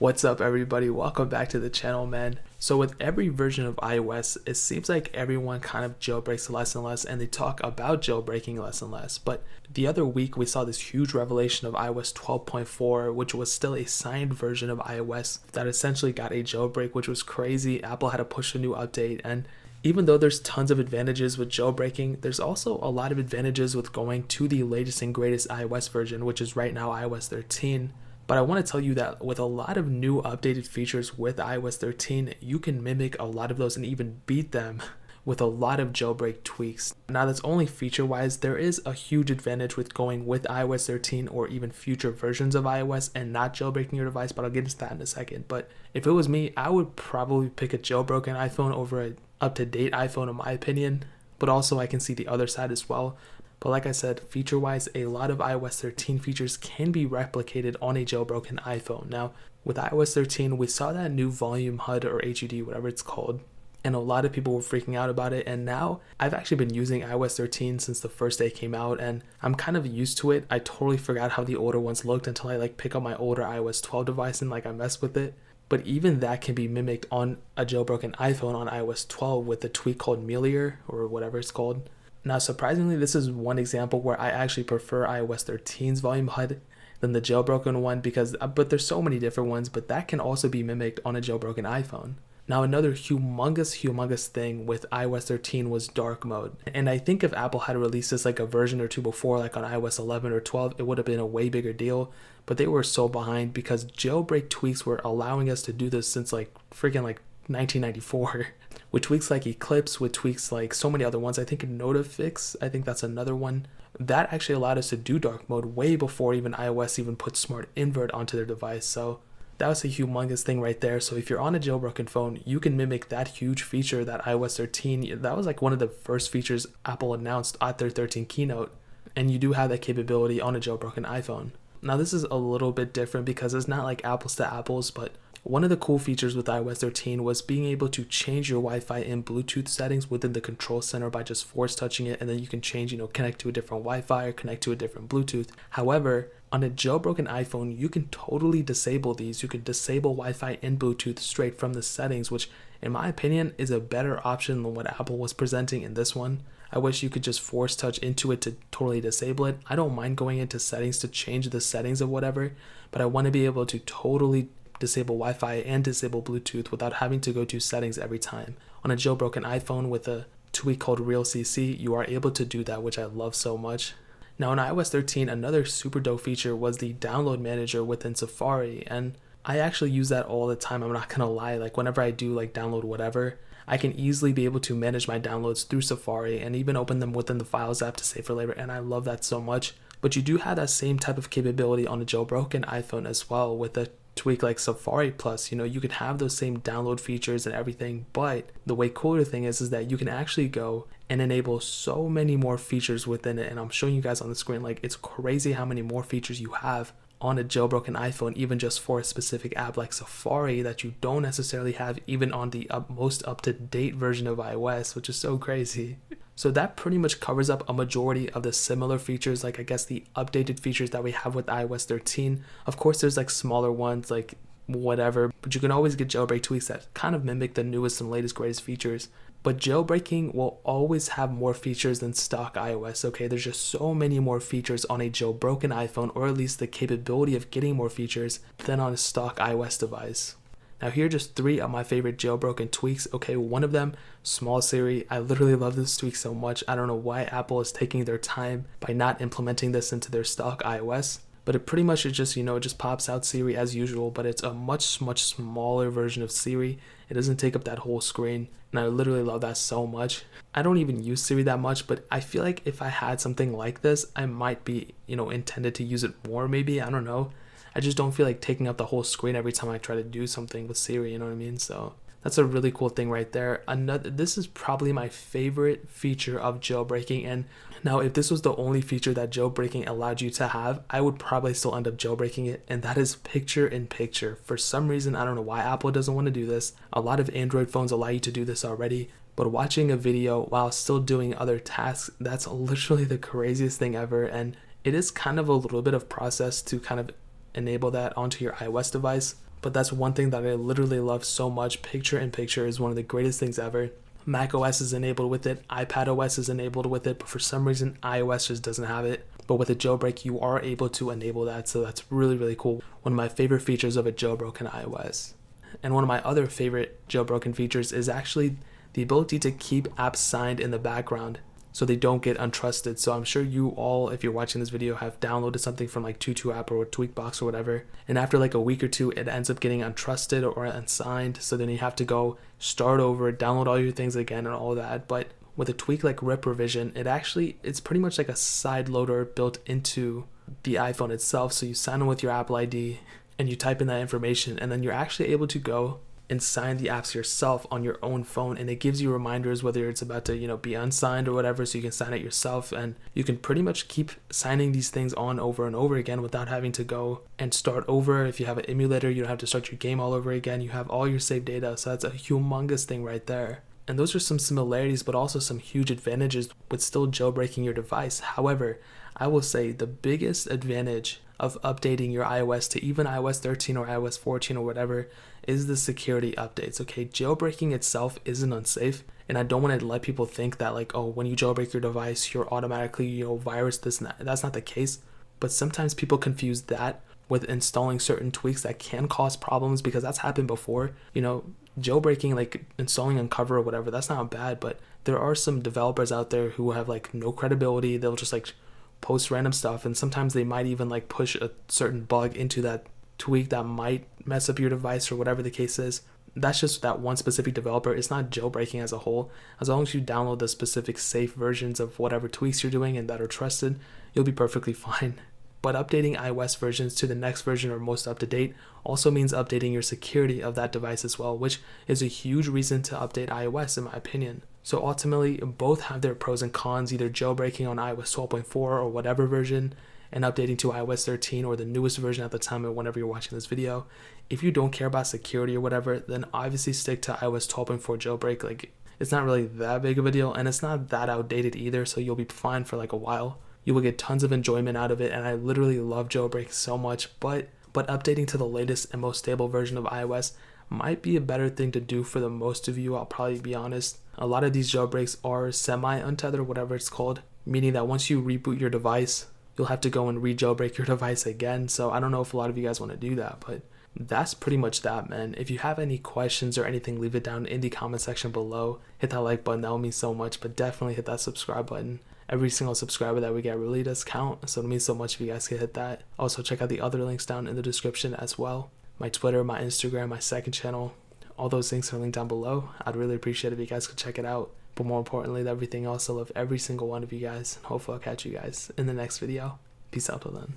What's up everybody, welcome back to the channel, man. So with every version of iOS, it seems like everyone kind of jailbreaks less and less, and they talk about jailbreaking less and less. But the other week we saw this huge revelation of iOS 12.4, which was still a signed version of iOS that essentially got a jailbreak, which was crazy. Apple had to push a new update, and even though there's tons of advantages with jailbreaking, there's also a lot of advantages with going to the latest and greatest iOS version, which is right now iOS 13. But I want to tell you that with a lot of new updated features with iOS 13, you can mimic a lot of those and even beat them with a lot of jailbreak tweaks. Now that's only feature-wise. There is a huge advantage with going with iOS 13 or even future versions of iOS and not jailbreaking your device, but I'll get into that in a second. But if it was me, I would probably pick a jailbroken iPhone over an up-to-date iPhone in my opinion, but also I can see the other side as well. But like I said, feature-wise, a lot of iOS 13 features can be replicated on a jailbroken iPhone. Now, with iOS 13, we saw that new volume HUD or HUD, whatever it's called, and a lot of people were freaking out about it. And now, I've actually been using iOS 13 since the first day it came out, and I'm kind of used to it. I totally forgot how the older ones looked until I pick up my older iOS 12 device and I mess with it. But even that can be mimicked on a jailbroken iPhone on iOS 12 with a tweak called Meteor or whatever it's called. Now, surprisingly, this is one example where I actually prefer iOS 13's volume HUD than the jailbroken one but there's so many different ones, but that can also be mimicked on a jailbroken iPhone. Now, another humongous thing with iOS 13 was dark mode. And I think if Apple had released this a version or two before, on iOS 11 or 12, it would have been a way bigger deal. But they were so behind because jailbreak tweaks were allowing us to do this since freaking 1994. With tweaks like Eclipse, with tweaks like so many other ones. I think Notifix, I think that's another one. That actually allowed us to do dark mode way before even iOS even put smart invert onto their device. So that was a humongous thing right there. So if you're on a jailbroken phone, you can mimic that huge feature that iOS 13, that was one of the first features Apple announced at their 13 keynote. And you do have that capability on a jailbroken iPhone. Now this is a little bit different because it's not like apples to apples, but one of the cool features with iOS 13 was being able to change your Wi-Fi and Bluetooth settings within the control center by just force touching it, and then you can change, connect to a different Wi-Fi or connect to a different Bluetooth. However, on a jailbroken iPhone, you can totally disable these. You can disable Wi-Fi and Bluetooth straight from the settings, which in my opinion is a better option than what Apple was presenting in this one. I wish you could just force touch into it to totally disable it. I don't mind going into settings to change the settings of whatever, but I want to be able to totally disable Wi-Fi and disable Bluetooth without having to go to settings every time. On a jailbroken iPhone with a tweak called RealCC, you are able to do that, which I love so much. Now in iOS 13, another super dope feature was the download manager within Safari, and I actually use that all the time. I'm not gonna lie, whenever I do download whatever, I can easily be able to manage my downloads through Safari and even open them within the Files app to save for later, and I love that so much. But you do have that same type of capability on a jailbroken iPhone as well with a tweak like Safari Plus. You can have those same download features and everything, but the way cooler thing is that you can actually go and enable so many more features within it, and I'm showing you guys on the screen. It's crazy how many more features you have on a jailbroken iPhone, even just for a specific app like Safari that you don't necessarily have even on the most up-to-date version of iOS, which is so crazy. So that pretty much covers up a majority of the similar features, I guess the updated features that we have with iOS 13. Of course, there's smaller ones, whatever, but you can always get jailbreak tweaks that kind of mimic the newest and latest greatest features. But jailbreaking will always have more features than stock iOS, okay? There's just so many more features on a jailbroken iPhone, or at least the capability of getting more features than on a stock iOS device. Now here are just 3 of my favorite jailbroken tweaks. Okay, one of them, Small Siri. I literally love this tweak so much. I don't know why Apple is taking their time by not implementing this into their stock iOS. But it pretty much is just, it just pops out Siri as usual, but it's a much smaller version of Siri. It doesn't take up that whole screen, and I literally love that so much. I don't even use Siri that much, but I feel like if I had something like this, I might be, intended to use it more maybe. I don't know. I just don't feel like taking up the whole screen every time I try to do something with Siri, you know what I mean? So that's a really cool thing right there. This is probably my favorite feature of jailbreaking, and now if this was the only feature that jailbreaking allowed you to have, I would probably still end up jailbreaking it, and that is picture-in-picture. For some reason, I don't know why Apple doesn't want to do this. A lot of Android phones allow you to do this already, but watching a video while still doing other tasks, that's literally the craziest thing ever, and it is kind of a little bit of process to kind of enable that onto your iOS device. But that's one thing that I literally love so much. Picture-in-picture is one of the greatest things ever. Mac OS is enabled with it, iPad OS is enabled with it, but for some reason iOS just doesn't have it. But with a jailbreak, you are able to enable that, so that's really, really cool. One of my favorite features of a jailbroken iOS. And one of my other favorite jailbroken features is actually the ability to keep apps signed in the background so they don't get untrusted. So I'm sure you all, if you're watching this video, have downloaded something from like Tutu app or Tweakbox or whatever, and after like a week or two it ends up getting untrusted or unsigned, so then you have to go start over, download all your things again and all that. But with a tweak like rip revision, it's pretty much like a side loader built into the iPhone itself. So you sign in with your Apple ID and you type in that information, and then you're actually able to go and sign the apps yourself on your own phone, and it gives you reminders whether it's about to be unsigned or whatever, so you can sign it yourself, and you can pretty much keep signing these things on over and over again without having to go and start over. If you have an emulator, you don't have to start your game all over again. You have all your saved data, so that's a humongous thing right there. And those are some similarities, but also some huge advantages with still jailbreaking your device. However, I will say the biggest advantage of updating your iOS to even iOS 13 or iOS 14 or whatever is the security updates. Okay, jailbreaking itself isn't unsafe, and I don't want to let people think that like, oh, when you jailbreak your device, you're automatically, virus this and that. That's not the case. But sometimes people confuse that with installing certain tweaks that can cause problems, because that's happened before. Jailbreaking, like installing Uncover or whatever, that's not bad, but there are some developers out there who have like no credibility. They'll just like post random stuff, and sometimes they might even like push a certain bug into that tweak that might mess up your device or whatever the case is. That's just that one specific developer. It's not jailbreaking as a whole. As long as you download the specific safe versions of whatever tweaks you're doing and that are trusted, you'll be perfectly fine. But updating iOS versions to the next version or most up to date also means updating your security of that device as well, which is a huge reason to update iOS in my opinion. So ultimately, both have their pros and cons, either jailbreaking on iOS 12.4 or whatever version and updating to iOS 13 or the newest version at the time of whenever you're watching this video. If you don't care about security or whatever, then obviously stick to iOS 12.4 jailbreak. Like, it's not really that big of a deal, and it's not that outdated either, so you'll be fine for like a while. You will get tons of enjoyment out of it, and I literally love jailbreak so much, but updating to the latest and most stable version of iOS might be a better thing to do for the most of you. I'll probably be honest. A lot of these jailbreaks are semi-untethered or whatever it's called, meaning that once you reboot your device, you'll have to go and re-jailbreak your device again. So I don't know if a lot of you guys want to do that, but that's pretty much that, man. If you have any questions or anything, leave it down in the comment section below. Hit that like button, that will mean so much, but definitely hit that subscribe button. Every single subscriber that we get really does count, so it means so much if you guys can hit that. Also, check out the other links down in the description as well. My Twitter, my Instagram, my second channel, all those things are linked down below. I'd really appreciate it if you guys could check it out. But more importantly than everything else, I love every single one of you guys. Hopefully I'll catch you guys in the next video. Peace out till then.